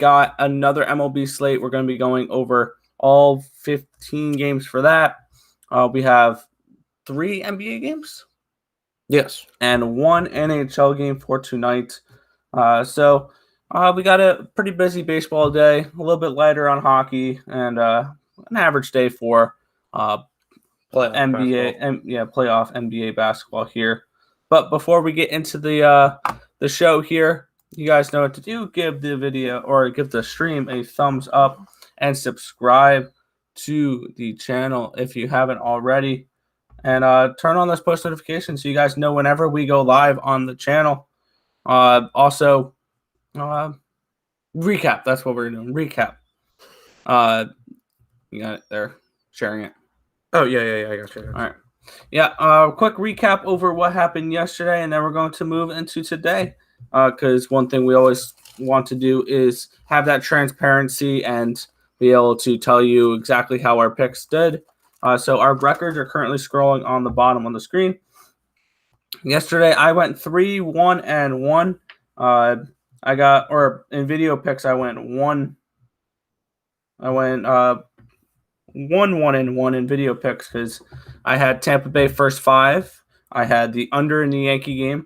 got another MLB slate. We're going to be going over all 15 games for that. We have 3 NBA games. Yes. And 1 NHL game for tonight. So we got a pretty busy baseball day, a little bit lighter on hockey, and an average day for playoff NBA basketball here. But before we get into the show here, you guys know what to do. Give the video or give the stream a thumbs up and subscribe to the channel if you haven't already. And turn on those post notifications so you guys know whenever we go live on the channel. Also, recap. That's what we're doing. Recap. You got it there. Sharing it. Oh, yeah. I got you. All right. Yeah, quick recap over what happened yesterday, and then we're going to move into today. Because one thing we always want to do is have that transparency and be able to tell you exactly how our picks did. So our records are currently scrolling on the bottom on the screen. Yesterday, I went 3-1-1. In video picks, I went 1-1-1 in video picks because I had Tampa Bay first 5. I had the under in the Yankee game,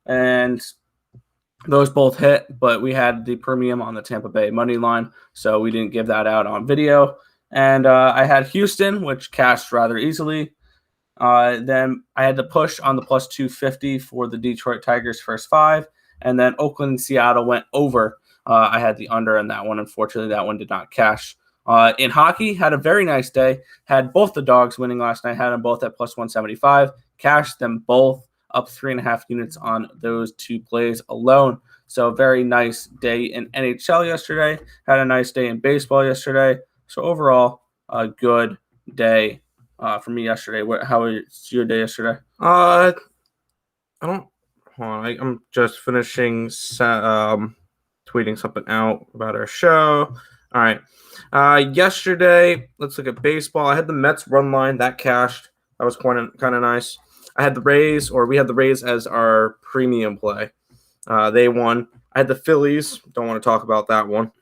and those both hit, but we had the premium on the Tampa Bay money line, so we didn't give that out on video. And I had Houston, which cashed rather easily. Then I had the push on the plus 250 for the Detroit Tigers first 5. And then Oakland and Seattle went over. I had the under in that one. Unfortunately, that one did not cash. In hockey, had a very nice day. Had both the dogs winning last night. Had them both at plus 175. Cashed them both up 3.5 units on those 2 plays alone. So a very nice day in NHL yesterday. Had a nice day in baseball yesterday. So overall, a good day for me yesterday. How was your day yesterday? I'm just finishing tweeting something out about our show. All right. Yesterday, let's look at baseball. I had the Mets run line that cashed. That was kind of nice. We had the Rays as our premium play. They won. I had the Phillies. Don't want to talk about that one.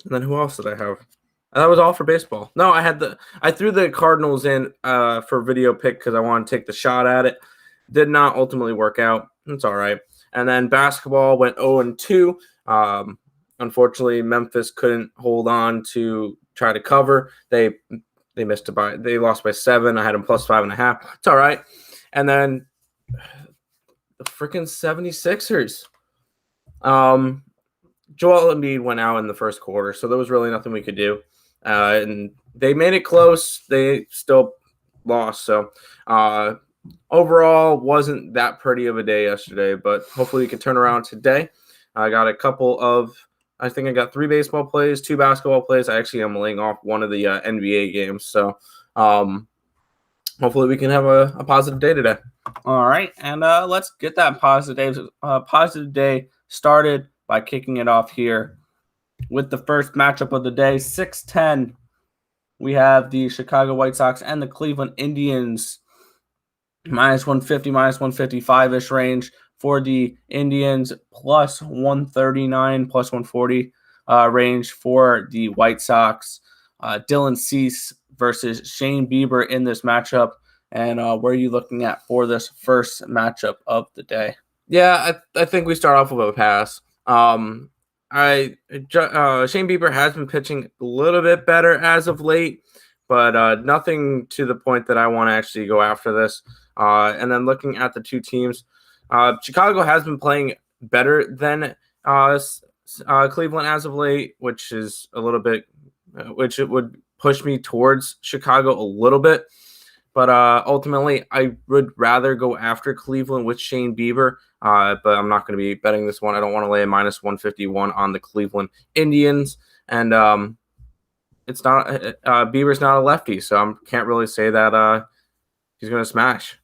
And then who else did I have? That was all for baseball. No, I threw the Cardinals in for video pick because I wanted to take the shot at it. Did not ultimately work out. It's all right. And then basketball went 0-2. Unfortunately, Memphis couldn't hold on to try to cover. They missed they lost by 7. I had them plus 5.5. It's all right. And then the freaking 76ers. Joel Embiid went out in the first quarter, so there was really nothing we could do. And they made it close. They still lost. So overall, wasn't that pretty of a day yesterday, but hopefully we can turn around today. I got I think I got 3 baseball plays, 2 basketball plays. I actually am laying off one of the NBA games. So hopefully we can have a positive day today. All right, and let's get that positive day started by kicking it off here with the first matchup of the day. 6:10, we have the Chicago White Sox and the Cleveland Indians. Minus 150, minus 155-ish range for the Indians. Plus 139, plus 140 range for the White Sox. Dylan Cease versus Shane Bieber in this matchup. And where are you looking at for this first matchup of the day? Yeah, I think we start off with a pass. Shane Bieber has been pitching a little bit better as of late, but nothing to the point that I want to actually go after this. And then looking at the 2 teams, Chicago has been playing better than Cleveland as of late, which is a little bit, which it would push me towards Chicago a little bit. But ultimately, I would rather go after Cleveland with Shane Bieber. But I'm not going to be betting this one. I don't want to lay a minus 151 on the Cleveland Indians. And it's not Bieber's not a lefty, so I can't really say that he's going to smash.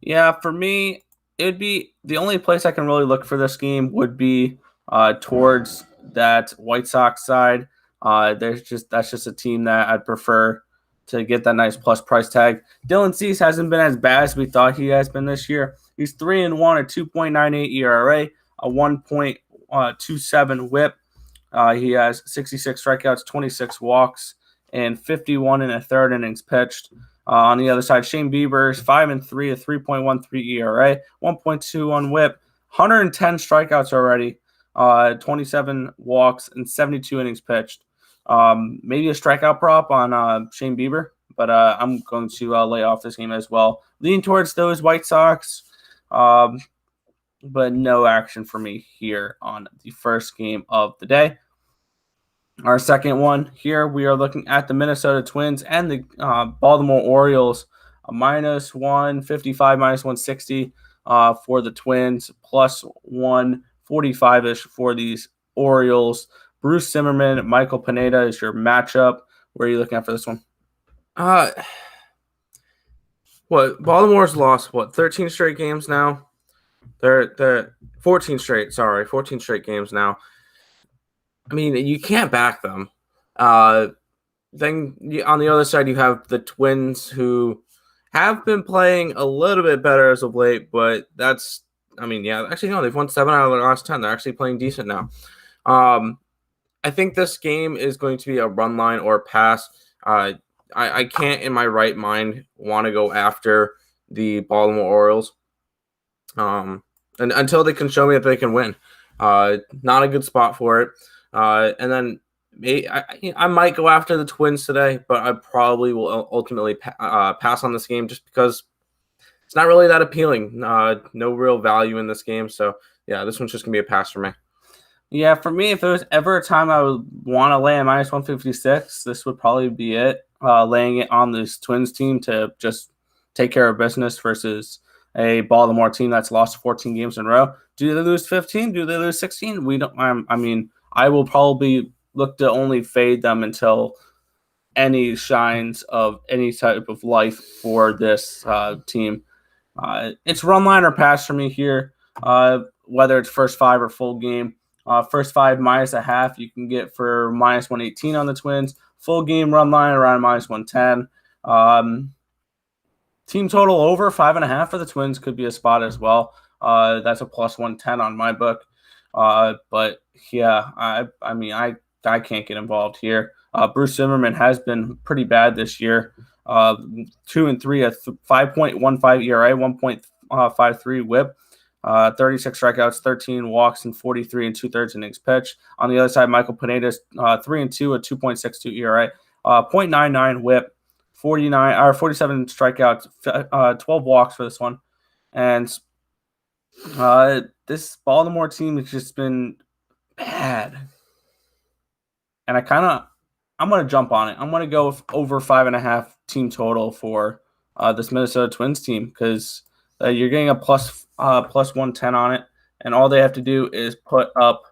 Yeah, for me, it would be the only place I can really look for this game would be towards that White Sox side. That's just a team that I'd prefer to get that nice plus price tag. Dylan Cease hasn't been as bad as we thought he has been this year. He's 3-1, a 2.98 ERA, a 1.1 .27 whip. He has 66 strikeouts, 26 walks, and 51 and a third innings pitched. On the other side, Shane Bieber is 5-3, a 3.13 ERA, 1.21 whip, 110 strikeouts already, 27 walks, and 72 innings pitched. Maybe a strikeout prop on Shane Bieber, but I'm going to lay off this game as well. Lean towards those White Sox, but no action for me here on the first game of the day. Our second one here, we are looking at the Minnesota Twins and the Baltimore Orioles, a -155, -160 for the Twins, plus 145-ish for these Orioles. Bruce Zimmerman, Michael Pineda is your matchup. Where are you looking at for this one? Baltimore's lost 13 straight games now. They're 14 straight games now. I mean, you can't back them. Then on the other side, you have the Twins, who have been playing a little bit better as of late, but they've won 7 out of their last 10. They're actually playing decent now. I think this game is going to be a run line or a pass. I can't in my right mind want to go after the Baltimore Orioles and until they can show me that they can win. Not a good spot for it. And then I might go after the Twins today, but I probably will ultimately pass on this game just because it's not really that appealing. No real value in this game. So, yeah, this one's just going to be a pass for me. Yeah, for me, if there was ever a time I would want to lay a -156, this would probably be it. Laying it on this Twins team to just take care of business versus a Baltimore team that's lost 14 games in a row. Do they lose 15? Do they lose 16? We don't. I will probably look to only fade them until any signs of any type of life for this team. It's run line or pass for me here, whether it's first 5 or full game. First 5 -0.5 you can get for -118 on the Twins. Full game run line around -110. Team total over 5.5 for the Twins could be a spot as well. That's a +110 on my book. But yeah, I can't get involved here. Bruce Zimmerman has been pretty bad this year. 2-3, a 5.15 ERA, 1.53 WHIP, 36 strikeouts, 13 walks, and 43 2/3 innings pitched. On the other side, Michael Pineda's 3-2, a 2.62 ERA, 0.99 WHIP, 47 strikeouts, 12 walks for this one, and this Baltimore team has just been bad. And I'm going to jump on it. I'm going to go with over 5.5 team total for this Minnesota Twins team because you're getting a plus 110 on it. And all they have to do is put up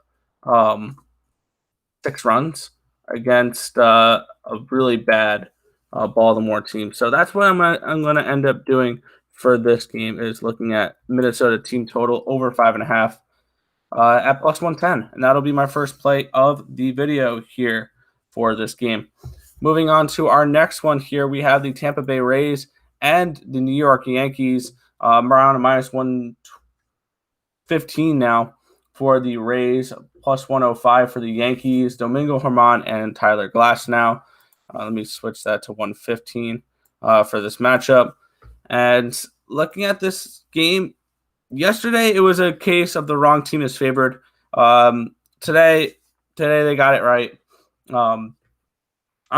6 runs against a really bad Baltimore team. So that's what I'm going to end up doing for this game is looking at Minnesota team total over 5.5 at plus 110. And that'll be my first play of the video here for this game. Moving on to our next one here, we have the Tampa Bay Rays and the New York Yankees around a -115 now for the Rays, plus 105 for the Yankees, Domingo Germán and Tyler Glasnow. Let me switch that to 115 for this matchup. And looking at this game, yesterday it was a case of the wrong team is favored. Today they got it right. I'm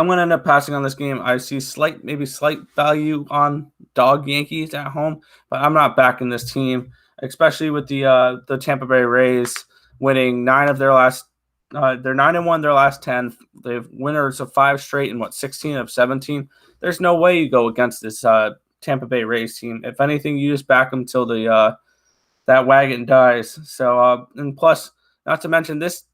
going to end up passing on this game. I see slight value on dog Yankees at home, but I'm not backing this team, especially with the Tampa Bay Rays winning 9 of their last. They're 9-1 their last 10. They've winners of 5 straight and 16 of 17. There's no way you go against this Tampa Bay Rays team. If anything, you just back them till that wagon dies. So and plus, not to mention this.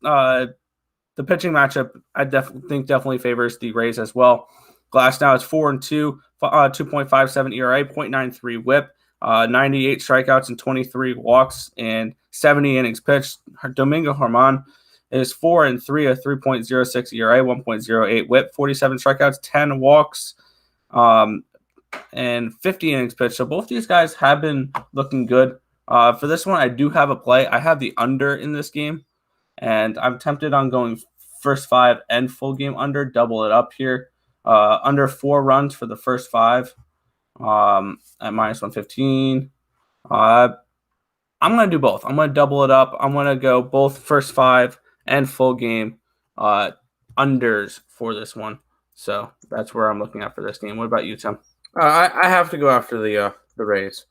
The pitching matchup, I definitely favors the Rays as well. Glasnow is 4-2, 2.57 ERA, 0.93 WHIP, 98 strikeouts and 23 walks, and 70 innings pitched. Domingo Germán is 4-3, a 3.06 ERA, 1.08 WHIP, 47 strikeouts, 10 walks, and 50 innings pitched. So both these guys have been looking good. For this one, I do have a play. I have the under in this game. And I'm tempted on going first 5 and full game under, double it up here. Under 4 runs for the first 5 at minus 115. I'm going to do both. I'm going to double it up. I'm going to go both first 5 and full game unders for this one. So that's where I'm looking at for this game. What about you, Tim? I have to go after the Rays.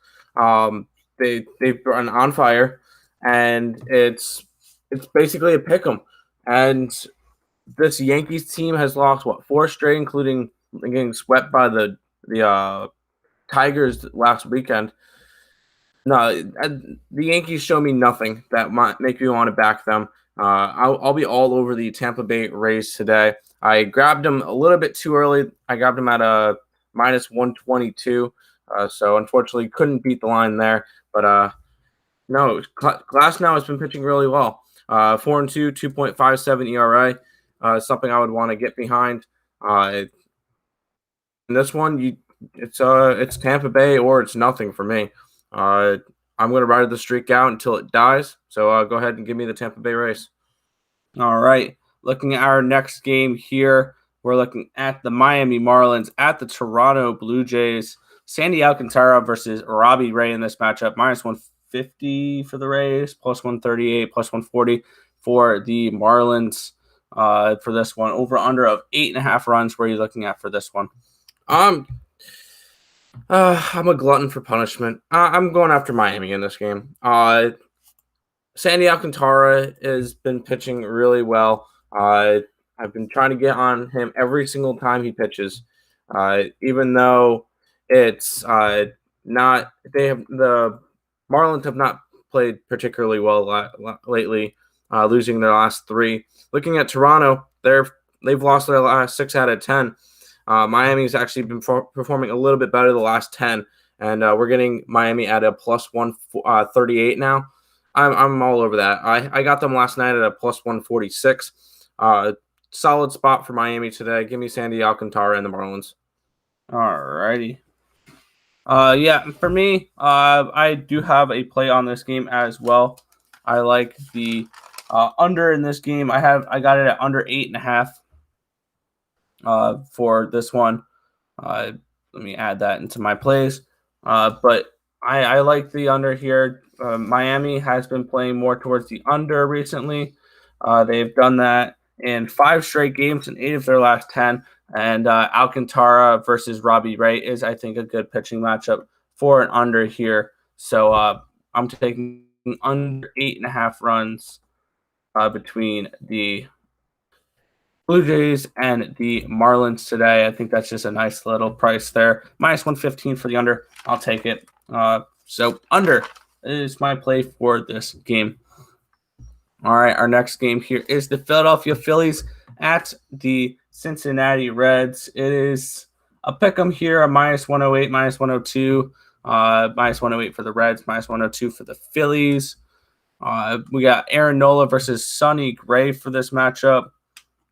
They've been on fire, and it's basically a pick 'em. And this Yankees team has lost 4 straight, including getting swept by the Tigers last weekend. No, the Yankees show me nothing that might make me want to back them. I'll be all over the Tampa Bay Rays today. I grabbed them a little bit too early. I grabbed them at a minus 122. So unfortunately couldn't beat the line there. But no, Glass now has been pitching really well. 4-2, 2.57 ERA. Something I would want to get behind. In this one, it's Tampa Bay or it's nothing for me. I'm going to ride the streak out until it dies. So go ahead and give me the Tampa Bay Rays. All right. Looking at our next game here, we're looking at the Miami Marlins at the Toronto Blue Jays. Sandy Alcantara versus Robbie Ray in this matchup. Minus 150 for the Rays, plus 138, plus 140 for the Marlins for this one. Over under of 8.5 runs. Where are you looking at for this one? I'm a glutton for punishment. I'm going after Miami in this game. Sandy Alcantara has been pitching really well. I've been trying to get on him every single time he pitches, even though it's not. The Marlins have not played particularly well lately, losing their last 3. Looking at Toronto, they've lost their last 6 out of 10. Miami's actually been performing a little bit better the last 10, and we're getting Miami at a plus 138 now. I'm all over that. I got them last night at a plus 146. Solid spot for Miami today. Give me Sandy Alcantara and the Marlins. All righty. Yeah, for me, I do have a play on this game as well. I like the under in this game. I got it at under 8.5 for this one. Let me add that into my plays. But I like the under here. Miami has been playing more towards the under recently. They've done that in 5 straight games in 8 of their last 10. And Alcantara versus Robbie Ray is, I think, a good pitching matchup for an under here. So I'm taking under 8.5 runs between the Blue Jays and the Marlins today. I think that's just a nice little price there. Minus 115 for the under. I'll take it. So under is my play for this game. All right, our next game here is the Philadelphia Phillies at the Cincinnati Reds. It is a pick 'em here, a minus 108, minus 102, minus 108 for the Reds, minus 102 for the Phillies. We got Aaron Nola versus Sonny Gray for this matchup.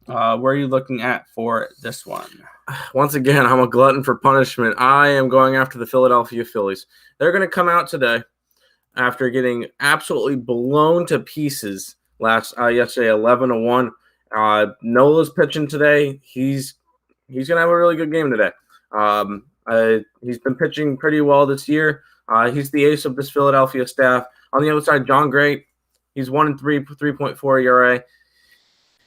Where are you looking at for this one? Once again, I'm a glutton for punishment. I am going after the Philadelphia Phillies. They're going to come out today after getting absolutely blown to pieces yesterday, 11-1. Nola's pitching today. He's going to have a really good game today. He's been pitching pretty well this year. He's the ace of this Philadelphia staff. On the other side, John Gray, he's 1-3, 3.4 ERA.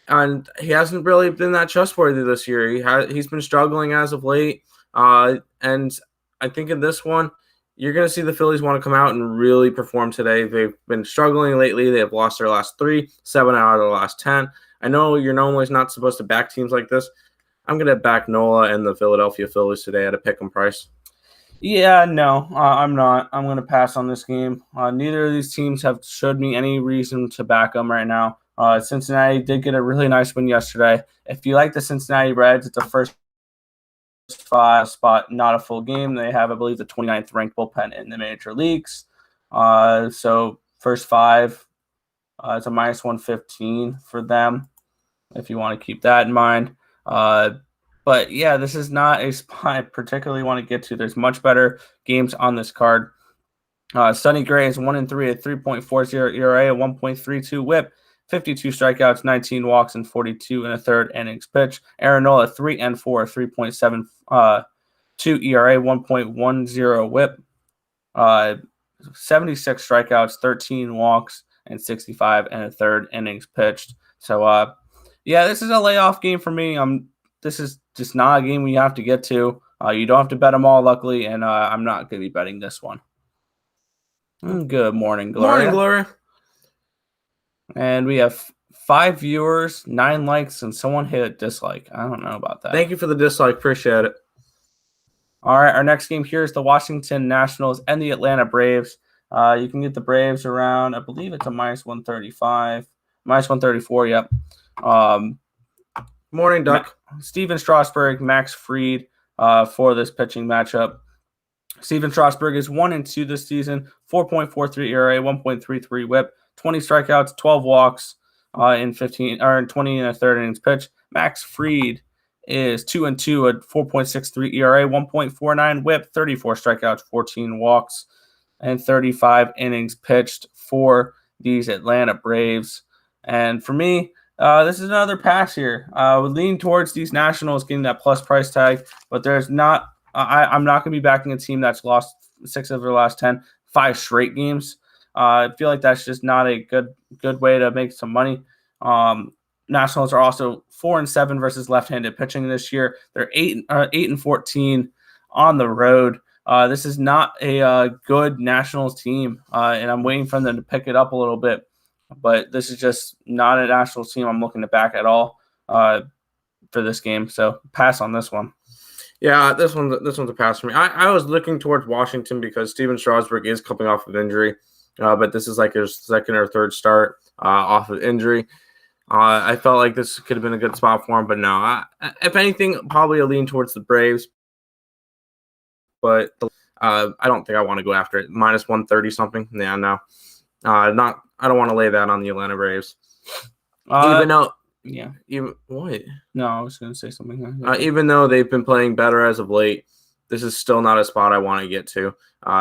And he hasn't really been that trustworthy this year. He's been struggling as of late. And I think in this one, you're going to see the Phillies want to come out and really perform today. They've been struggling lately. They have lost their last 3, 7 out of the last 10. I know you're normally not supposed to back teams like this. I'm going to back Nola and the Philadelphia Phillies today at a pick-em price. Yeah, no, I'm not. I'm going to pass on this game. Neither of these teams have showed me any reason to back them right now. Cincinnati did get a really nice win yesterday. If you like the Cincinnati Reds, it's a first 5 spot, not a full game. They have, I believe, the 29th ranked bullpen in the major leagues. So first 5, it's a minus 115 for them, if you want to keep that in mind. But yeah, this is not a spot I particularly want to get to. There's much better games on this card. Sonny Gray is 1-3 at 3.40 ERA, a 1.32 WHIP, 52 strikeouts, 19 walks, and 42 in a third innings pitch. Aaron Nola 3-4, 3.72 ERA, 1.10 WHIP, 76 strikeouts, 13 walks, and 65 in a third innings pitched. So, this is a layoff game for me. This is just not a game we have to get to. You don't have to bet them all, luckily, and I'm not going to be betting this one. Good morning, Gloria. Morning, Gloria. And we have 5 viewers, 9 likes, and someone hit a dislike. I don't know about that. Thank you for the dislike. Appreciate it. All right, our next game here is the Washington Nationals and the Atlanta Braves. You can get the Braves around, I believe it's a -135, -134, yep. Morning, Duck. Steven Strasburg, Max Fried for this pitching matchup. Steven Strasburg is 1-2 this season, 4.43 ERA, 1.33 WHIP, 20 strikeouts, 12 walks in 20 and a third innings pitch. Max Fried is 2-2 at 4.63 ERA, 1.49 WHIP, 34 strikeouts, 14 walks, and 35 innings pitched for these Atlanta Braves. And for me, this is another pass here. I would lean towards these Nationals getting that plus price tag, but there's not. I'm not going to be backing a team that's lost 6 of their last 10, 5 straight games. I feel like that's just not a good way to make some money. Nationals are also 4-7 versus left-handed pitching this year. They're 8-14 on the road. This is not a good Nationals team, and I'm waiting for them to pick it up a little bit. But this is just not a Nationals team I'm looking to back at all for this game. So pass on this one. Yeah, this one's a pass for me. I was looking towards Washington because Steven Strasburg is coming off of injury, but this is like his second or third start off of injury. I felt like this could have been a good spot for him, but no. If anything, probably a lean towards the Braves. But I don't think I want to go after it. -130 something. Yeah, no. I don't want to lay that on the Atlanta Braves. Even though. Yeah. What? No, I was going to say something. Even though they've been playing better as of late, this is still not a spot I want to get to.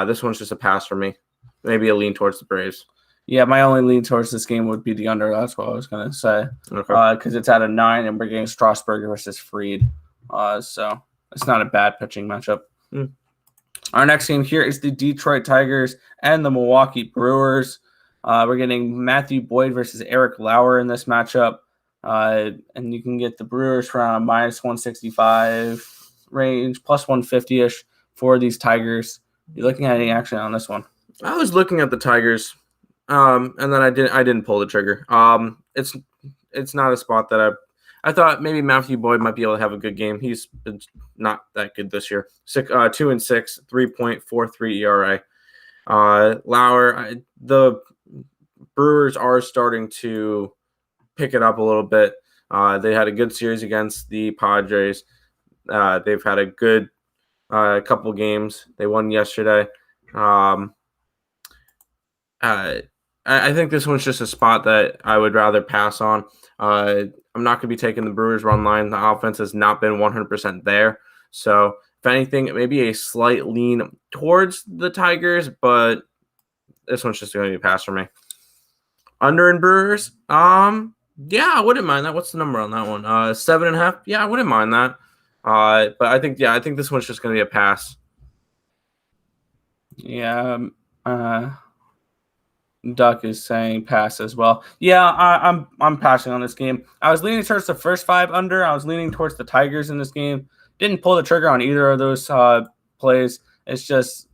This one's just a pass for me. Maybe a lean towards the Braves. Yeah, my only lean towards this game would be the under. That's what I was going to say. Okay. Because it's at a 9, and we're getting Strasburg versus Fried. So it's not a bad pitching matchup. Our next game here is the Detroit Tigers and the Milwaukee Brewers. We're getting Matthew Boyd versus Eric Lauer in this matchup. And you can get the Brewers for around -165 range, +150-ish for these Tigers. You're looking at any action on this one? I was looking at the Tigers, and then I didn't pull the trigger. It's not a spot that I thought maybe Matthew Boyd might be able to have a good game. He's been not that good this year. 2-6, 3.43 ERA. Lauer, the Brewers are starting to pick it up a little bit. They had a good series against the Padres. They've had a good couple games. They won yesterday. I think this one's just a spot that I would rather pass on. I'm not going to be taking the Brewers run line. The offense has not been 100% there. So, if anything, maybe a slight lean towards the Tigers, but this one's just going to be a pass for me. Under in Brewers, yeah, I wouldn't mind that. What's the number on that one? 7.5. Yeah, I wouldn't mind that. But I think this one's just going to be a pass. Yeah, Duck is saying pass as well. Yeah, I'm passing on this game. I was leaning towards the first 5 under. I was leaning towards the Tigers in this game. Didn't pull the trigger on either of those plays. It's just,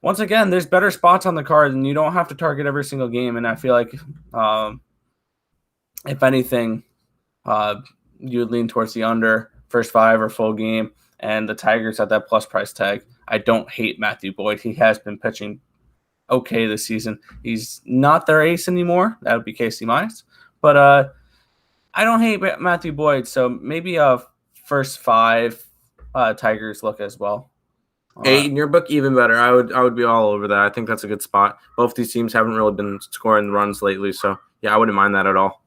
once again, there's better spots on the card, and you don't have to target every single game. And I feel like, if anything, you would lean towards the under first 5 or full game, and the Tigers at that plus price tag. I don't hate Matthew Boyd. He has been pitching okay this season. He's not their ace anymore. That would be Casey Mize. But I don't hate Matthew Boyd, so maybe a first 5 Tigers look as well. 8 in your book, even better. I would be all over that. I think that's a good spot. Both these teams haven't really been scoring runs lately, so yeah, I wouldn't mind that at all.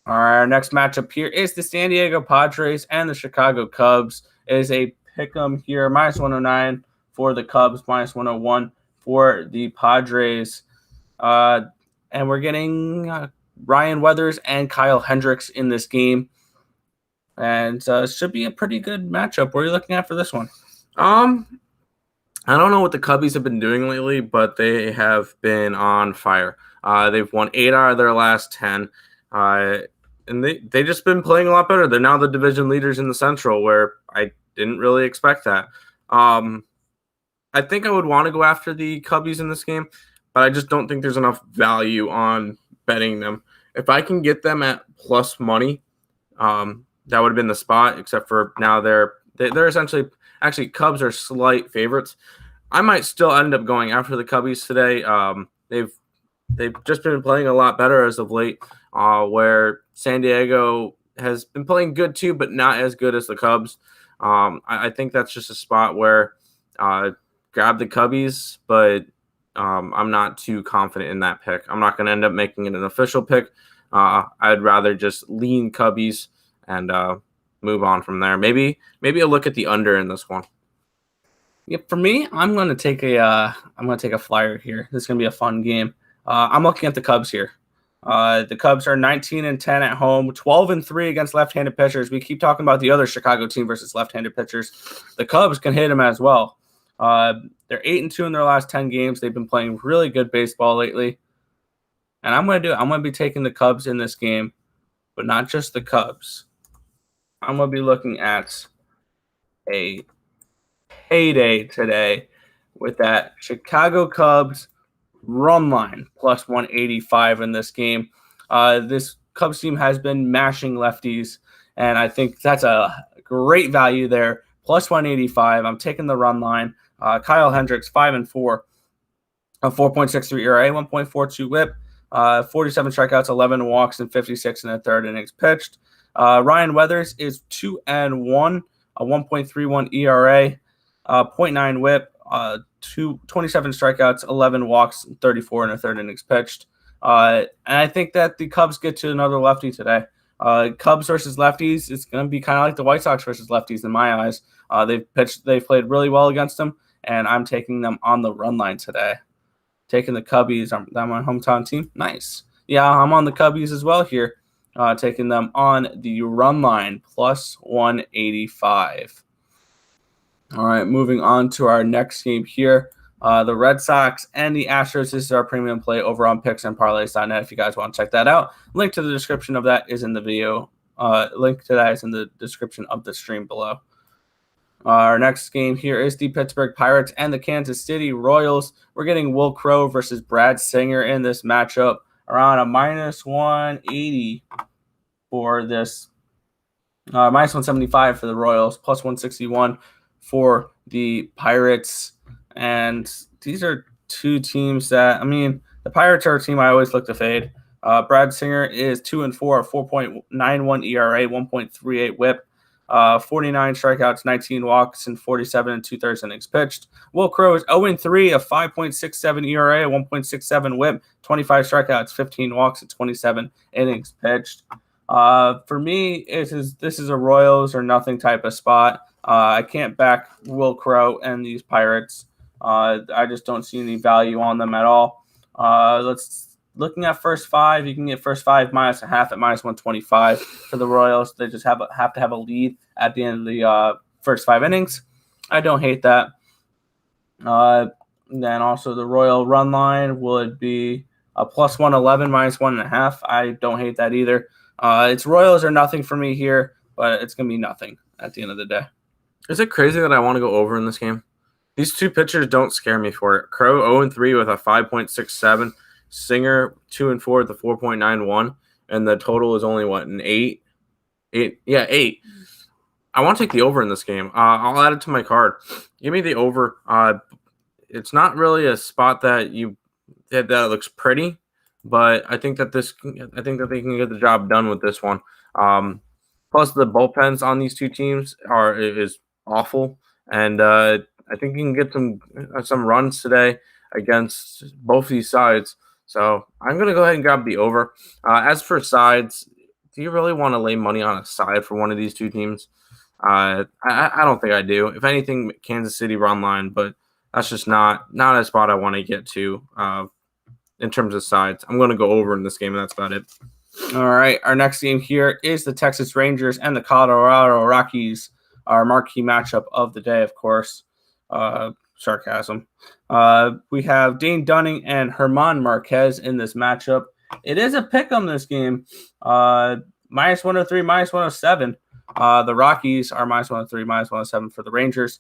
All right, our next matchup here is the San Diego Padres and the Chicago Cubs. It is a pick'em here, -109 for the Cubs, -101 for the Padres. And we're getting Ryan Weathers and Kyle Hendricks in this game. And it should be a pretty good matchup. What are you looking at for this one? I don't know what the Cubbies have been doing lately, but they have been on fire. They've won 8 out of their last 10. And they just been playing a lot better. They're now the division leaders in the Central, where I didn't really expect that. I think I would want to go after the Cubbies in this game, but I just don't think there's enough value on betting them. If I can get them at plus money, that would have been the spot, except for now they're essentially – actually, Cubs are slight favorites. I might still end up going after the Cubbies today. They've just been playing a lot better as of late, where San Diego has been playing good too, but not as good as the Cubs. I think that's just a spot where grab the Cubbies, but I'm not too confident in that pick. I'm not going to end up making it an official pick. I'd rather just lean Cubbies and move on from there. Maybe a look at the under in this one. Yeah, for me, I'm going to take a flyer here. This is going to be a fun game. I'm looking at the Cubs here. The Cubs are 19-10 at home, 12-3 against left-handed pitchers. We keep talking about the other Chicago team versus left-handed pitchers. The Cubs can hit them as well. They're 8-2 in their last 10 games. They've been playing really good baseball lately. And I'm going to be taking the Cubs in this game, but not just the Cubs. I'm going to be looking at a payday today with that Chicago Cubs run line plus 185 in this game. This Cubs team has been mashing lefties, and I think that's a great value there. Plus 185. I'm taking the run line. Kyle Hendricks, 5-4, a 4.63 ERA, 1.42 WHIP, 47 strikeouts, 11 walks, and 56 in the third innings pitched. Ryan Weathers is 2-1, a 1.31 ERA, 0.9 WHIP, 27 strikeouts, 11 walks, 34 in the third innings pitched. And I think that the Cubs get to another lefty today. Cubs versus lefties, it's going to be kind of like the White Sox versus lefties in my eyes. They've played really well against them, and I'm taking them on the run line today. Taking the Cubbies, they're my hometown team. Nice. Yeah, I'm on the Cubbies as well here. Taking them on the run line, plus 185. All right, moving on to our next game here. The Red Sox and the Astros. This is our premium play over on picks and Parleys.net if you guys want to check that out. Link to the description of that is in the video. Link to that is in the description of the stream below. Our next game here is the Pittsburgh Pirates and the Kansas City Royals. We're getting Will Crowe versus Brad Singer in this matchup. Around a minus 180 for this. Minus 175 for the Royals. Plus 161 for the Pirates. And these are two teams that, the Pirates are a team I always look to fade. Brad Singer is 2-4, 4.91 ERA, 1.38 WHIP, 49 strikeouts, 19 walks, and 47 2/3 innings pitched. Will Crowe is 0-3, a 5.67 ERA, 1.67 WHIP, 25 strikeouts, 15 walks, and 27 innings pitched. For me, this is a Royals or nothing type of spot. I can't back Will Crowe and these Pirates. I just don't see any value on them at all. Looking at first five, you can get first five minus a half at minus 125 for the Royals. They just have to have a lead at the end of the first 5 innings. I don't hate that. Then also the Royal run line would be a plus 111 minus 1.5. I don't hate that either. It's Royals or nothing for me here, but it's going to be nothing at the end of the day. Is it crazy that I want to go over in this game? These two pitchers don't scare me for it. Crowe 0-3 with a 5.67. Singer 2-4 with a 4.91, and the total is only an 8. 8. I want to take the over in this game. I'll add it to my card. Give me the over. It's not really a spot that looks pretty, but I think that they can get the job done with this one. Plus the bullpens on these two teams is awful, and I think you can get some runs today against both these sides. So I'm going to go ahead and grab the over. As for sides, do you really want to lay money on a side for one of these two teams? I don't think I do. If anything, Kansas City run line, but that's just not a spot I want to get to. in terms of sides. I'm going to go over in this game, and that's about it. All right. Our next game here is the Texas Rangers and the Colorado Rockies, our marquee matchup of the day, of course. Sarcasm. We have Dane Dunning and German Marquez in this matchup. It is a pick on this game. Minus 103, minus 107. The Rockies are minus 103, minus 107 for the Rangers.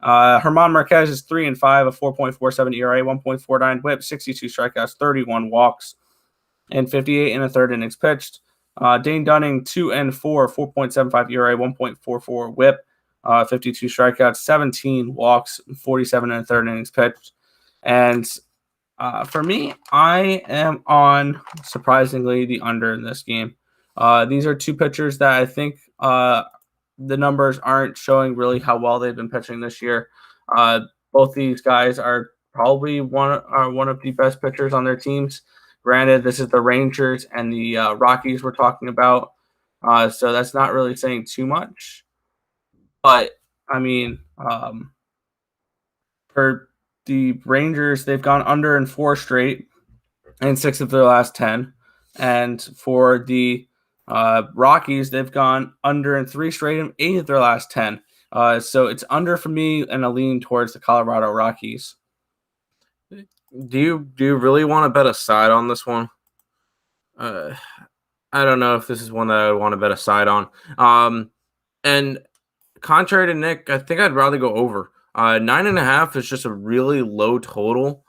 German Marquez is 3-5, a 4.47 ERA, 1.49 WHIP, 62 strikeouts, 31 walks, and 58 in the third innings pitched. Dane Dunning 2-4, 4.75 ERA, 1.44 WHIP, 52 strikeouts, 17 walks, 47 in the third innings pitched. And for me, I am on, surprisingly, the under in this game. These are two pitchers that I think the numbers aren't showing really how well they've been pitching this year. Both these guys are probably one of the best pitchers on their teams. Granted, this is the Rangers and the Rockies we're talking about, so that's not really saying too much. But, I mean, for the Rangers, they've gone under in 4 straight and 6 of their last 10. And for the Rockies, they've gone under in 3 straight and 8 of their last 10. So it's under for me and a lean towards the Colorado Rockies. Do you really want to bet a side on this one? I don't know if this is one that I would want to bet a side on. And contrary to Nick, I think I'd rather go over. 9.5 is just a really low total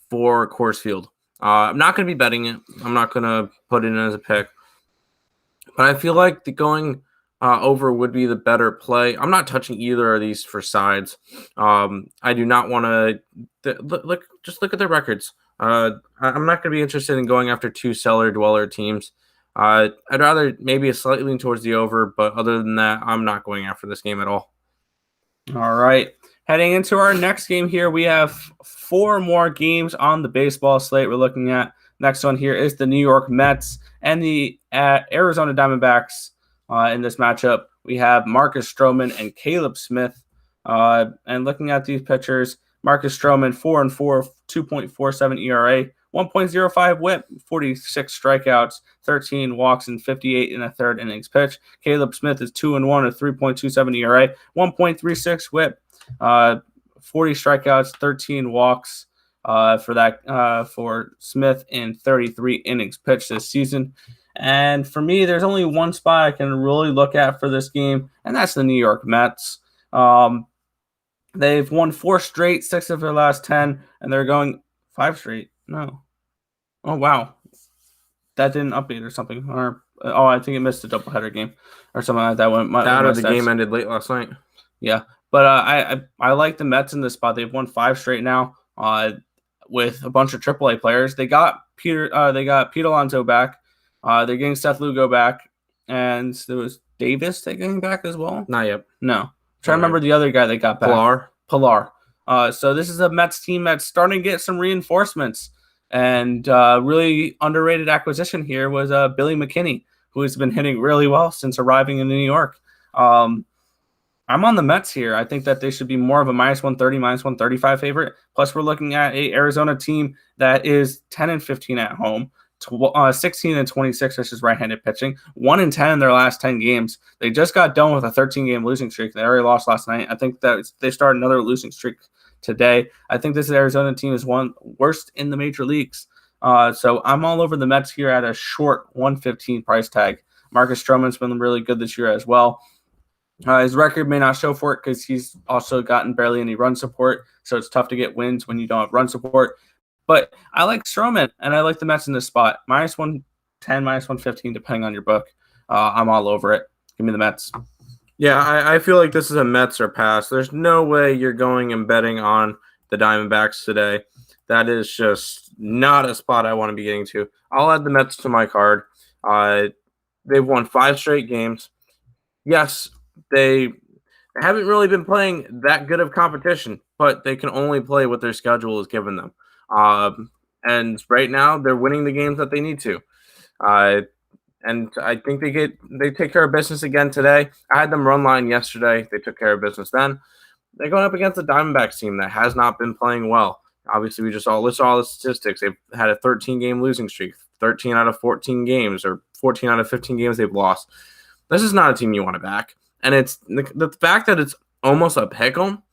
for Coors Field. I'm not going to be betting it. I'm not going to put it in as a pick. But I feel like going over would be the better play. I'm not touching either of these for sides. I do not want to look. Just look at their records. I'm not going to be interested in going after 2 cellar dweller teams. I'd rather maybe a slight lean towards the over, but other than that, I'm not going after this game at all. All right. Heading into our next game here, we have 4 more games on the baseball slate we're looking at. Next one here is the New York Mets and the Arizona Diamondbacks. In this matchup, we have Marcus Strowman and Caleb Smith. And looking at these pitchers, Marcus Strowman 4-4, 2.47 ERA, 1.05 WHIP, 46 strikeouts, 13 walks, and 58 in the third innings pitch. Caleb Smith is 2-1, a 3.27 ERA, 1.36 WHIP, 40 strikeouts, 13 walks for Smith in 33 innings pitched this season. And for me, there's only one spot I can really look at for this game, and that's the New York Mets. They've won 4 straight, 6 of their last 10, and they're going 5 straight. No. Oh, wow. That didn't update or something. Or I think it missed a doubleheader game or something like that. The game ended late last night. Yeah, but I like the Mets in this spot. They've won 5 straight now with a bunch of AAA players. They got Pete Alonso back. They're getting Seth Lugo back, and there was Davis they're getting back as well. Not yet. No. I'm trying to remember the other guy they got back. Pilar. So this is a Mets team that's starting to get some reinforcements, and really underrated acquisition here was Billy McKinney, who has been hitting really well since arriving in New York. I'm on the Mets here. I think that they should be more of a minus 130, minus 135 favorite. Plus, we're looking at a Arizona team that is 10-15 at home. 16-26 versus right-handed pitching, 1-10 in their last 10 games. They just got done with a 13-game losing streak. They already lost last night. I think that they start another losing streak today. I think this Arizona team is one worst in the major leagues. So I'm all over the Mets here at a short 115 price tag. Marcus Stroman's been really good this year as well. His record may not show for it because he's also gotten barely any run support, so it's tough to get wins when you don't have run support. But I like Strowman, and I like the Mets in this spot. Minus 110, minus 115, depending on your book. I'm all over it. Give me the Mets. Yeah, I feel like this is a Mets or pass. There's no way you're going and betting on the Diamondbacks today. That is just not a spot I want to be getting to. I'll add the Mets to my card. They've won 5 straight games. Yes, they haven't really been playing that good of competition, but they can only play what their schedule is giving them. And right now they're winning the games that they need to. And I think they take care of business again today. I had them run line yesterday. They took care of business then. They're going up against the Diamondbacks team that has not been playing well. Obviously, we just all list all the statistics. They've had a 13-game losing streak, 13 out of 14 games, or 14 out of 15 games they've lost. This is not a team you want to back. And it's the fact that it's almost a pick 'em.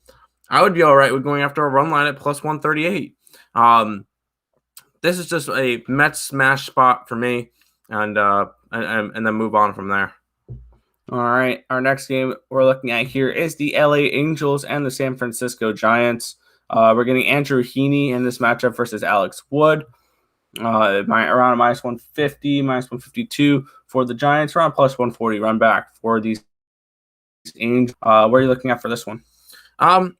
I would be all right with going after a run line at plus 138. This is just a Mets smash spot for me, and then move on from there. All right, our next game we're looking at here is the LA Angels and the San Francisco Giants. We're getting Andrew Heaney in this matchup versus Alex Wood. Around a minus 150, minus 152 for the Giants, around plus 140 run back for these Angels. What are you looking at for this one? I'm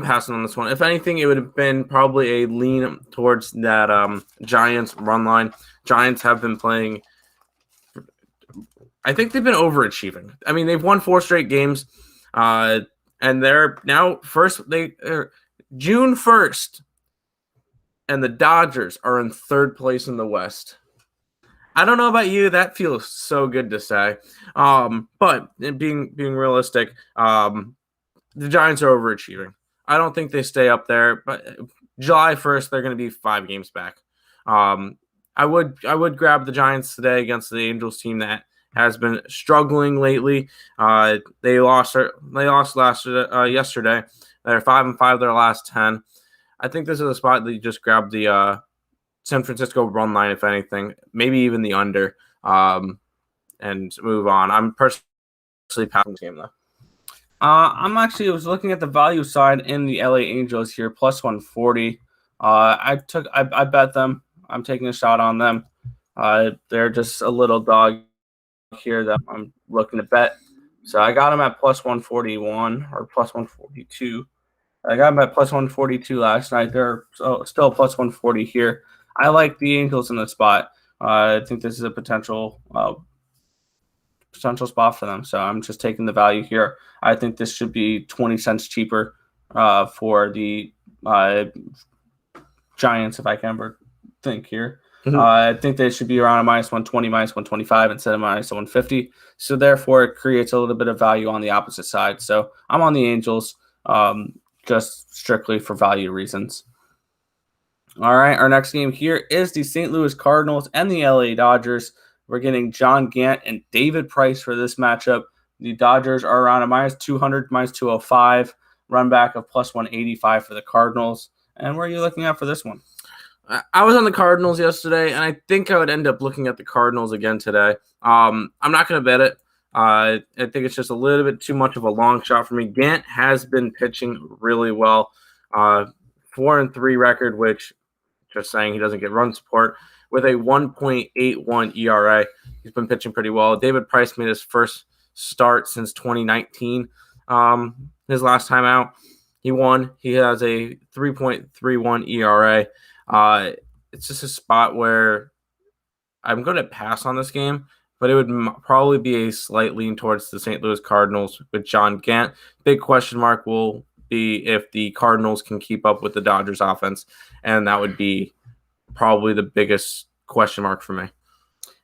passing on this one. If anything, it would have been probably a lean towards that Giants run line. Giants have been playing. I think they've been overachieving. I mean, they've won 4 straight games, and they're now June 1st, and the Dodgers are in 3rd place in the West. I don't know about you. That feels so good to say. But being realistic, the Giants are overachieving. I don't think they stay up there, but July 1st, they're going to be 5 games back. I would grab the Giants today against the Angels team that has been struggling lately. They lost yesterday. They're 5-5 their last 10. I think this is a spot that you just grab the San Francisco run line, if anything, maybe even the under, and move on. I'm personally passing this game though. I was looking at the value side in the LA Angels here, plus 140. I bet them. I'm taking a shot on them. They're just a little dog here that I'm looking to bet. So I got them at plus 141 or plus 142. I got them at plus 142 last night. They're still plus 140 here. I like the Angels in the spot. I think this is a potential spot for them. So I'm just taking the value here. I think this should be 20 cents cheaper for the Giants, if I can ever think here. Mm-hmm. I think they should be around a minus 120, minus 125 instead of minus 150. So therefore, it creates a little bit of value on the opposite side. So I'm on the Angels just strictly for value reasons. All right, our next game here is the St. Louis Cardinals and the LA Dodgers. We're getting John Gant and David Price for this matchup. The Dodgers are around a minus 200, minus 205, run back of plus 185 for the Cardinals. And where are you looking at for this one? I was on the Cardinals yesterday, and I think I would end up looking at the Cardinals again today. I'm not going to bet it. I think it's just a little bit too much of a long shot for me. Gant has been pitching really well. 4-3 record, which just saying he doesn't get run support, with a 1.81 ERA. He's been pitching pretty well. David Price made his first start since 2019. His last time out, he won. He has a 3.31 ERA. It's just a spot where I'm going to pass on this game, but it would probably be a slight lean towards the St. Louis Cardinals with John Gant. Big question mark will be if the Cardinals can keep up with the Dodgers offense, and that would be probably the biggest question mark for me.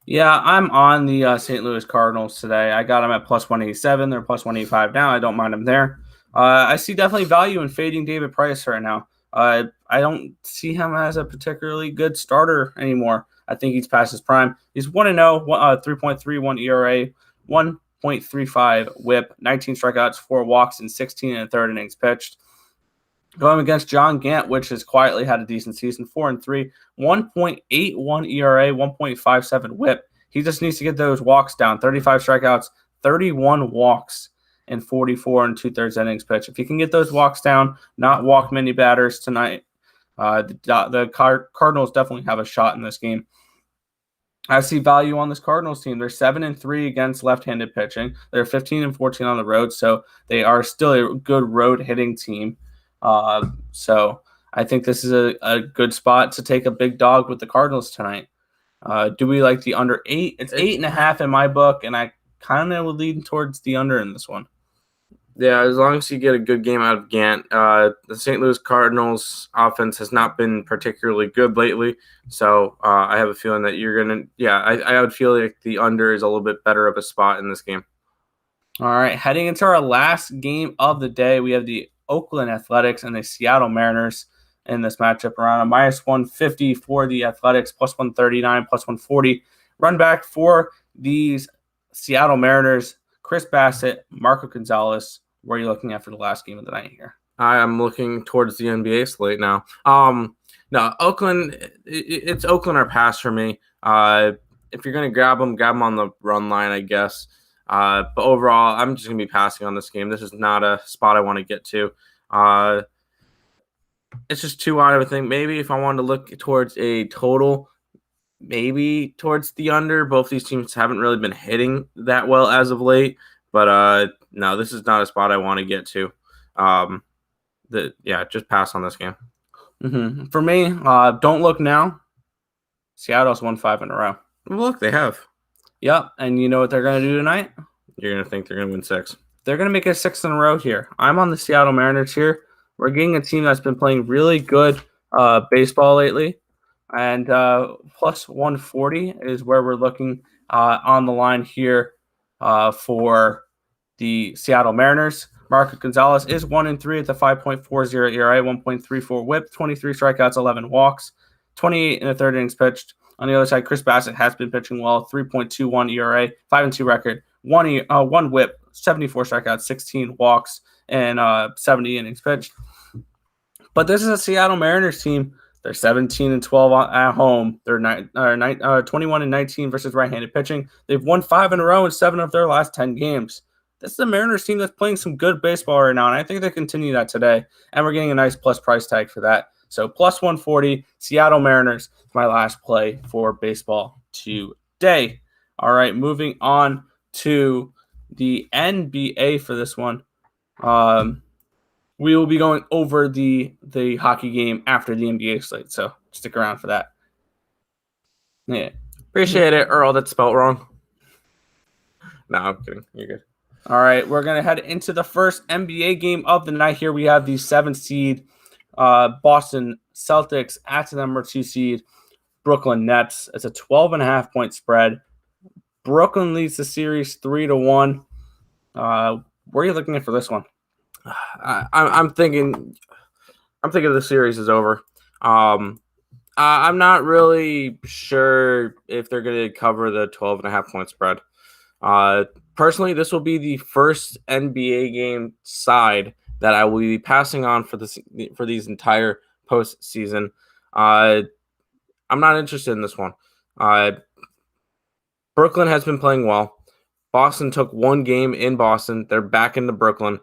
Yeah, I'm on the St. Louis Cardinals today. I got them at plus 187. They're plus 185 now. I don't mind them there. I see definitely value in fading David Price right now. I don't see him as a particularly good starter anymore. I think he's past his prime. He's 1-0, 3.31 ERA, 1.35 WHIP, 19 strikeouts, 4 walks, and 16 1/3 innings pitched. Going against John Gant, which has quietly had a decent season, 4-3, 1.81 ERA, 1.57 WHIP. He just needs to get those walks down. 35 strikeouts, 31 walks, and 44 2/3 innings pitched. If you can get those walks down, not walk many batters tonight, the Cardinals definitely have a shot in this game. I see value on this Cardinals team. They're 7-3 against left-handed pitching. They're 15-14 on the road, so they are still a good road hitting team. So I think this is a good spot to take a big dog with the Cardinals tonight. Do we like the under 8? It's 8.5 in my book, and I kind of would lean towards the under in this one. Yeah, as long as you get a good game out of Gant. The St. Louis Cardinals offense has not been particularly good lately, so I have a feeling that you're going to – yeah, I would feel like the under is a little bit better of a spot in this game. All right, heading into our last game of the day, we have the Oakland Athletics and the Seattle Mariners. in this matchup, around a minus 150 for the Athletics, plus 139, plus 140. Run back for these Seattle Mariners, Chris Bassett, Marco Gonzalez. What are you looking at for the last game of the night here? I am looking towards the NBA slate now. No, Oakland, it's Oakland or pass for me. If you're going to grab them on the run line, I guess. But overall, I'm just going to be passing on this game. This is not a spot I want to get to. It's just too wide of a thing. Maybe if I wanted to look towards a total, maybe towards the under. Both these teams haven't really been hitting that well as of late. But no, this is not a spot I want to get to. Just pass on this game. Mm-hmm. For me, don't look now. Seattle's won 5 in a row. Look, they have. Yep, and you know what they're going to do tonight? You're going to think they're going to win 6. They're going to make it 6 in a row here. I'm on the Seattle Mariners here. We're getting a team that's been playing really good baseball lately. And plus 140 is where we're looking on the line here for the Seattle Mariners. Marco Gonzalez is 1-3 at the 5.40 ERA, 1.34 WHIP, 23 strikeouts, 11 walks, 28 in the third innings pitched. On the other side, Chris Bassett has been pitching well, 3.21 ERA, 5-2 record, 1 WHIP, 74 strikeouts, 16 walks, and 70 innings pitched. But this is a Seattle Mariners team. They're 17-12 at home. They're 21-19 versus right-handed pitching. They've won 5 in a row in 7 of their last 10 games. This is a Mariners team that's playing some good baseball right now, and I think they continue that today. And we're getting a nice plus price tag for that. So plus 140, Seattle Mariners, my last play for baseball today. All right, moving on to the NBA for this one. We will be going over the hockey game after the NBA slate, so stick around for that. Yeah. Appreciate it, Earle. That's spelled wrong. No, I'm kidding. You're good. All right, we're going to head into the first NBA game of the night here. We have the 7th seed Boston Celtics at the number 2 seed Brooklyn Nets. It's a 12.5-point spread. Brooklyn leads the series 3-1. Where are you looking at for this one? I'm thinking the series is over. I'm not really sure if they're going to cover the 12.5-point spread. Personally, this will be the first NBA game side that I will be passing on for these entire postseason. I'm not interested in this one. Brooklyn has been playing well. Boston took 1 game in Boston. They're back into Brooklyn.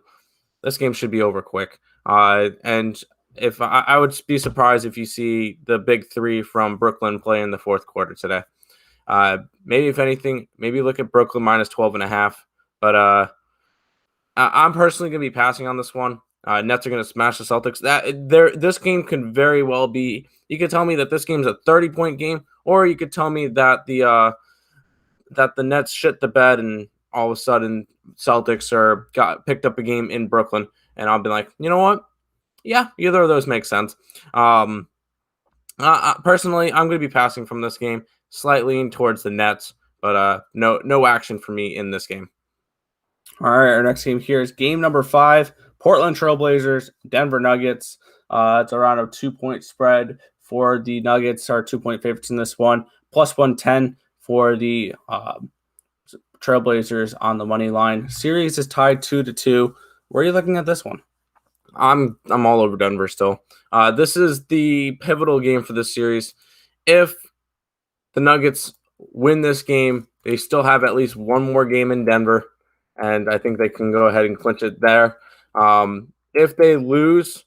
This game should be over quick. And if I would be surprised if you see the big 3 from Brooklyn play in the fourth quarter today. Maybe if anything, maybe look at Brooklyn minus 12.5. But I'm personally going to be passing on this one. Nets are going to smash the Celtics. This game could very well be. You could tell me that this game is a 30-point game, or you could tell me that the Nets shit the bed and all of a sudden Celtics picked up a game in Brooklyn, and I'll be like, you know what? Yeah, either of those makes sense. Personally, I'm going to be passing from this game, slightly towards the Nets, but no action for me in this game. All right, our next game here is game number 5, Portland Trailblazers, Denver Nuggets. It's around a 2-point spread for the Nuggets, are 2-point favorites in this one, plus 110 for the Trailblazers on the money line. Series is tied 2-2. Where are you looking at this one? I'm all over Denver still. This is the pivotal game for this series. If the Nuggets win this game, they still have at least one more game in Denver, and I think they can go ahead and clinch it there. If they lose,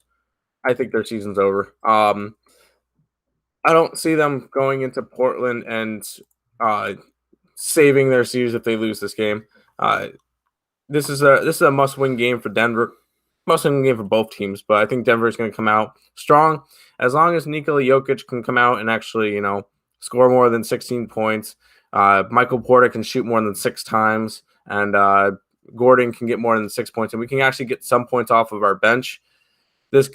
I think their season's over. I don't see them going into Portland and saving their series if they lose this game. This is a must-win game for Denver. Must-win game for both teams, but I think Denver is going to come out strong. As long as Nikola Jokic can come out and actually, score more than 16 points, Michael Porter can shoot more than 6 times, and Gordon can get more than 6 points, and we can actually get some points off of our bench. This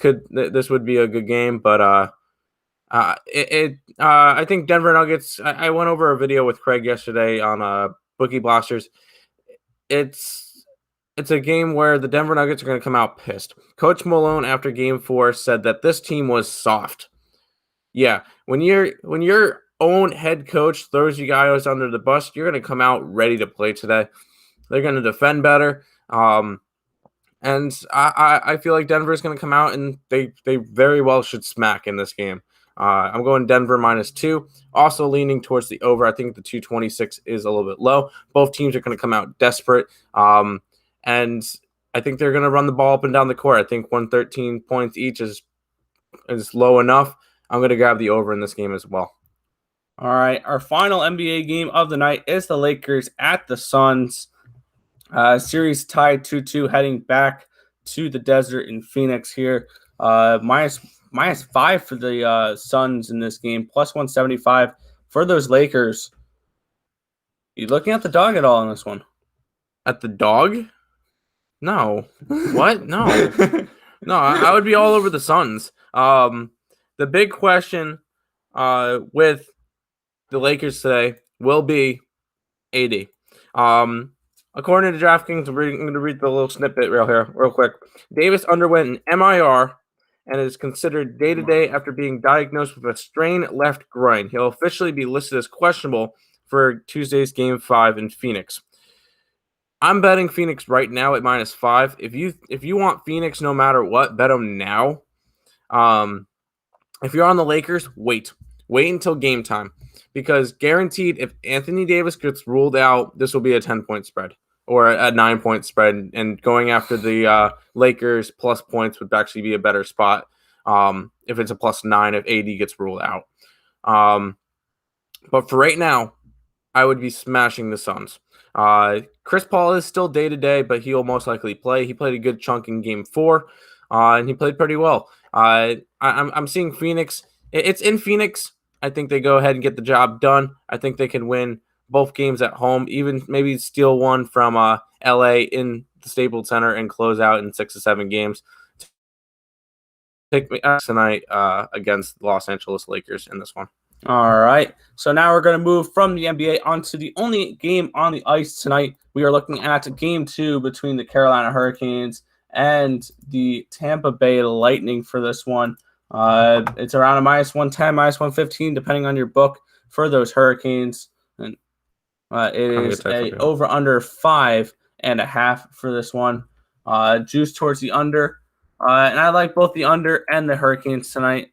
would be a good game, but I think Denver Nuggets. I went over a video with Craig yesterday on Bookie Blasters. it's a game where the Denver Nuggets are going to come out pissed. Coach Malone, after Game 4, said that this team was soft. Yeah, when your own head coach throws you guys under the bus, you're going to come out ready to play today. They're going to defend better. And I feel like Denver is going to come out and they very well should smack in this game. I'm going Denver -2. Also leaning towards the over. I think the 226 is a little bit low. Both teams are going to come out desperate. And I think they're going to run the ball up and down the court. I think 113 points each is low enough. I'm going to grab the over in this game as well. All right. Our final NBA game of the night is the Lakers at the Suns. Series tied 2-2 heading back to the desert in Phoenix here. -5 for the Suns in this game, +175 for those Lakers. You looking at the dog at all in this one? At the dog? No. What? No. No, I would be all over the Suns. The big question with the Lakers today will be AD. According to DraftKings, I'm going to read the little snippet real quick. Davis underwent an MIR and is considered day-to-day after being diagnosed with a strained left groin. He'll officially be listed as questionable for Tuesday's Game 5 in Phoenix. I'm betting Phoenix right now at -5. If you want Phoenix no matter what, bet them now. If you're on the Lakers, wait until game time, because guaranteed if Anthony Davis gets ruled out, this will be a 10-point spread or a 9-point spread, and going after the Lakers plus points would actually be a better spot if it's a +9 if AD gets ruled out. But for right now, I would be smashing the Suns. Chris Paul is still day-to-day, but he'll most likely play. He played a good chunk in Game 4, and he played pretty well. I'm seeing Phoenix. It's in Phoenix. I think they go ahead and get the job done. I think they can win both games at home, even maybe steal one from LA in the Staples Center and close out in 6 or 7 games. Take me tonight against the Los Angeles Lakers in this one. All right. So now we're going to move from the NBA onto the only game on the ice tonight. We are looking at Game 2 between the Carolina Hurricanes and the Tampa Bay Lightning for this one. It's around a -110, -115, depending on your book for those Hurricanes. And it is a over/under 5.5 for this one. Juice towards the under. And I like both the under and the Hurricanes tonight.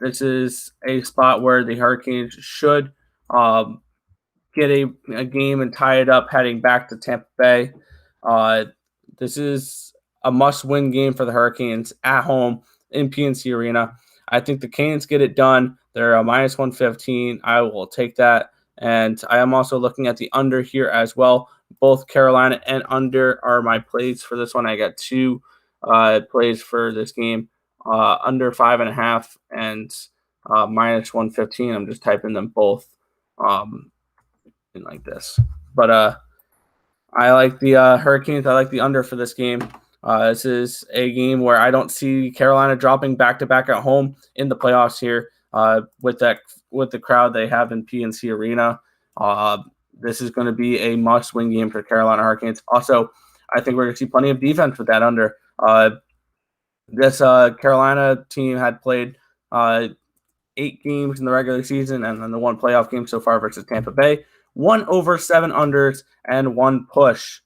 This is a spot where the Hurricanes should get a game and tie it up heading back to Tampa Bay. This is a must-win game for the Hurricanes at home in PNC Arena. I think the Canes get it done. They're a -115. I will take that. And I am also looking at the under here as well. Both Carolina and under are my plays for this one. I got 2 plays for this game. Under 5.5 and -115. I'm just typing them both in like this. But I like the Hurricanes. I like the under for this game. This is a game where I don't see Carolina dropping back-to-back at home in the playoffs here with the crowd they have in PNC Arena. This is going to be a must-win game for Carolina Hurricanes. Also, I think we're going to see plenty of defense with that under. This Carolina team had played 8 games in the regular season and then the 1 playoff game so far versus Tampa Bay. 1 over 7 unders and 1 push.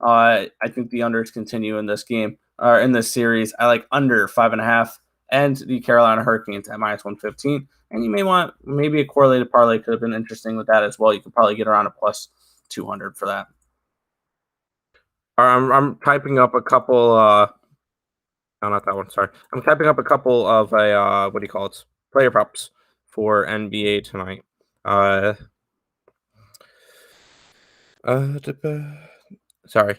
I think the unders continue in this game or in this series. I like under 5.5 and the Carolina Hurricanes at -115. And you may want maybe a correlated parlay could have been interesting with that as well. You could probably get around a +200 for that. I'm typing up a couple. No, not that one. Sorry, I'm typing up a couple of what do you call it? Player props for NBA tonight. Sorry.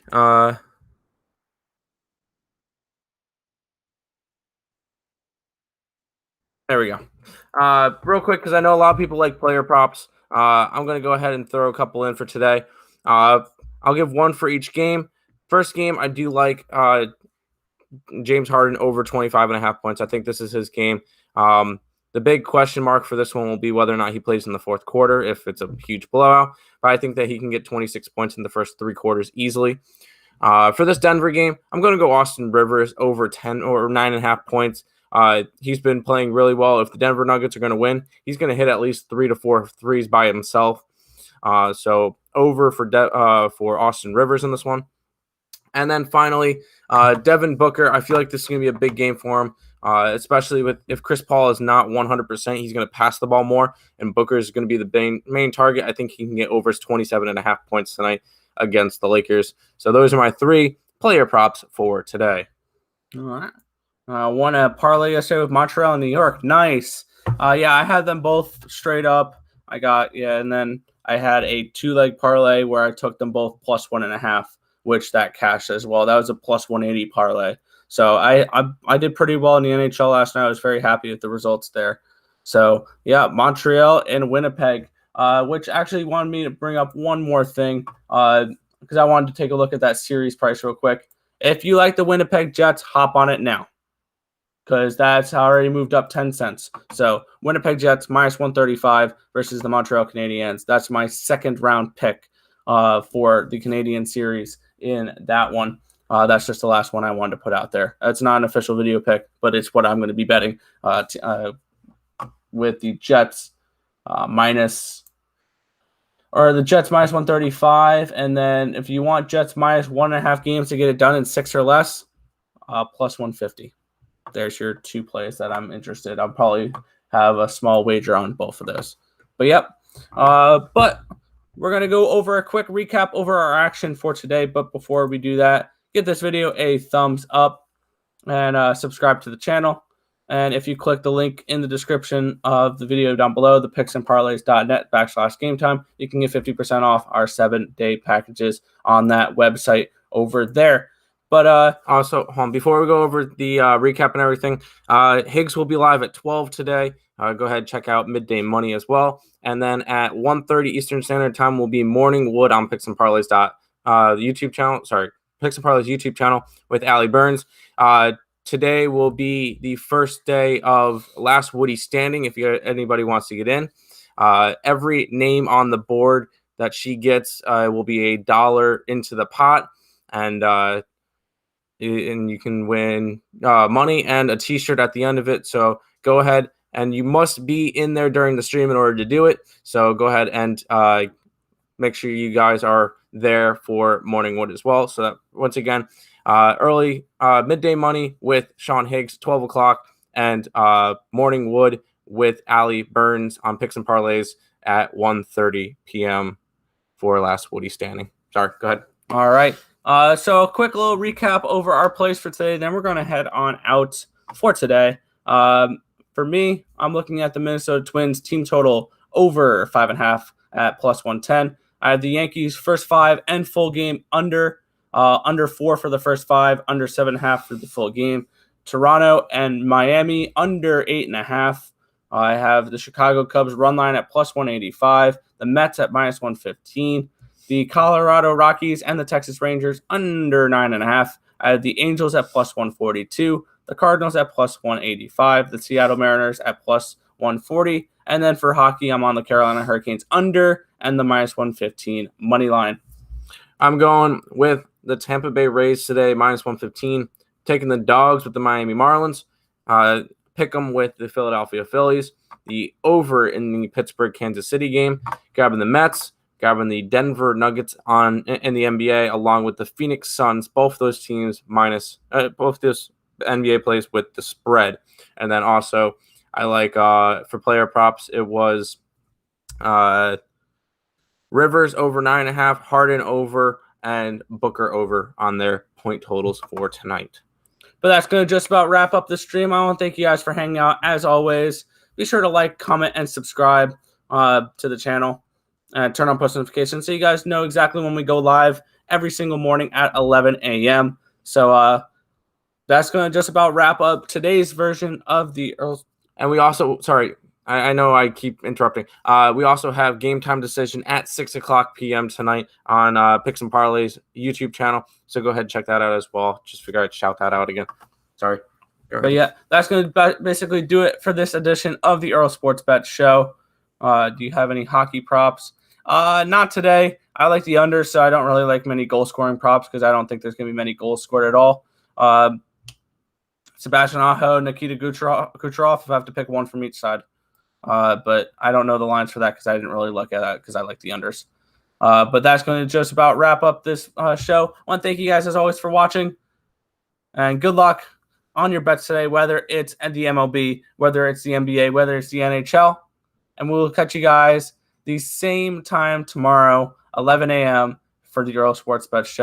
There we go. Real quick, because I know a lot of people like player props. I'm going to go ahead and throw a couple in for today. I'll give one for each game. First game, I do like James Harden over 25.5 points. I think this is his game. The big question mark for this one will be whether or not he plays in the fourth quarter, if it's a huge blowout. But I think that he can get 26 points in the first 3 quarters easily. For this Denver game, I'm going to go Austin Rivers over 10 or 9.5 points. He's been playing really well. If the Denver Nuggets are going to win, he's going to hit at least 3 to 4 threes by himself. So over for Austin Rivers in this one. And then finally, Devin Booker. I feel like this is going to be a big game for him, especially if Chris Paul is not 100%. He's going to pass the ball more, and Booker is going to be the main target. I think he can get over his 27.5 points tonight against the Lakers. So those are my 3 player props for today. All right. Won a parlay yesterday with Montreal and New York. Nice. Yeah, I had them both straight up. And then I had a 2-leg parlay where I took them both plus 1.5, which that cashed as well. That was a plus 180 parlay. So I did pretty well in the NHL last night. I was very happy with the results there. So yeah, Montreal and Winnipeg, which actually wanted me to bring up one more thing because I wanted to take a look at that series price real quick. If you like the Winnipeg Jets, hop on it now, because that's already moved up 10 cents. So Winnipeg Jets minus 135 versus the Montreal Canadiens. That's my second round pick for the Canadian series in that one. That's just the last one I wanted to put out there. It's not an official video pick, but it's what I'm going to be betting with the Jets the Jets minus 135. And then if you want Jets minus 1.5 games to get it done in 6 or less, plus 150. There's your 2 plays that I'm interested. I'll probably have a small wager on both of those. But yep. But we're going to go over a quick recap over our action for today. But before we do that, give this video a thumbs up and subscribe to the channel. And if you click the link in the description of the video down below, thepicksandparlays.net/game time, you can get 50% off our 7-day packages on that website over there. But also, hold on, before we go over the recap and everything, Higgs will be live at 12 today. Go ahead and check out Midday Money as well. And then at 1:30 Eastern Standard Time will be Morning Wood on Picks and Parleys YouTube channel. Sorry, Picks and Parleys YouTube channel with Allie Burns. Today will be the first day of Last Woody Standing. If anybody wants to get in, every name on the board that she gets will be $1 into the pot, and you can win money and a T-shirt at the end of it. So go ahead, and you must be in there during the stream in order to do it. So go ahead and make sure you guys are there for Morning Wood as well. So that, once again, early Midday Money with Sean Higgs, 12 o'clock, and Morning Wood with Allie Burns on Picks and Parlays at 1:30 p.m. for Last Woody Standing. Sorry, go ahead. All right. So a quick little recap over our plays for today. Then we're going to head on out for today. For me, I'm looking at the Minnesota Twins team total over 5.5 at plus 110. I have the Yankees first 5 and full game under 4 for the first 5, under 7.5 for the full game. Toronto and Miami under 8.5. I have the Chicago Cubs run line at plus 185. The Mets at minus 115. The Colorado Rockies and the Texas Rangers under 9.5. I have the Angels at plus 142. The Cardinals at plus 185. The Seattle Mariners at plus 140. And then for hockey, I'm on the Carolina Hurricanes under and the minus 115 money line. I'm going with the Tampa Bay Rays today, minus 115. Taking the dogs with the Miami Marlins. Pick them with the Philadelphia Phillies. The over in the Pittsburgh Kansas City game. Grabbing the Mets. Grabbing the Denver Nuggets in the NBA, along with the Phoenix Suns. Both those teams both those NBA plays with the spread. And then also, I like for player props, it was Rivers over 9.5, Harden over, and Booker over on their point totals for tonight. But that's going to just about wrap up the stream. I want to thank you guys for hanging out. As always, be sure to like, comment, and subscribe to the channel. And turn on post notifications so you guys know exactly when we go live every single morning at 11 a.m. So that's going to just about wrap up today's version of the Earl. And we also, sorry, I know I keep interrupting. We also have Game Time Decision at 6 o'clock p.m. tonight on Picks and Parleys YouTube channel. So go ahead and check that out as well. Just figure I'd shout that out again. Sorry. But yeah, that's going to basically do it for this edition of the Earl Sports Bet Show. Do you have any hockey props? Not today. I like the under, so I don't really like many goal-scoring props because I don't think there's going to be many goals scored at all. Sebastian Aho, Nikita Kucherov, if I have to pick one from each side. But I don't know the lines for that because I didn't really look at that because I like the unders. But that's going to just about wrap up this show. I want to thank you guys, as always, for watching. And good luck on your bets today, whether it's at the MLB, whether it's the NBA, whether it's the NHL. And we'll catch you guys the same time tomorrow, 11 a.m. for the Earle Sports Bet Show.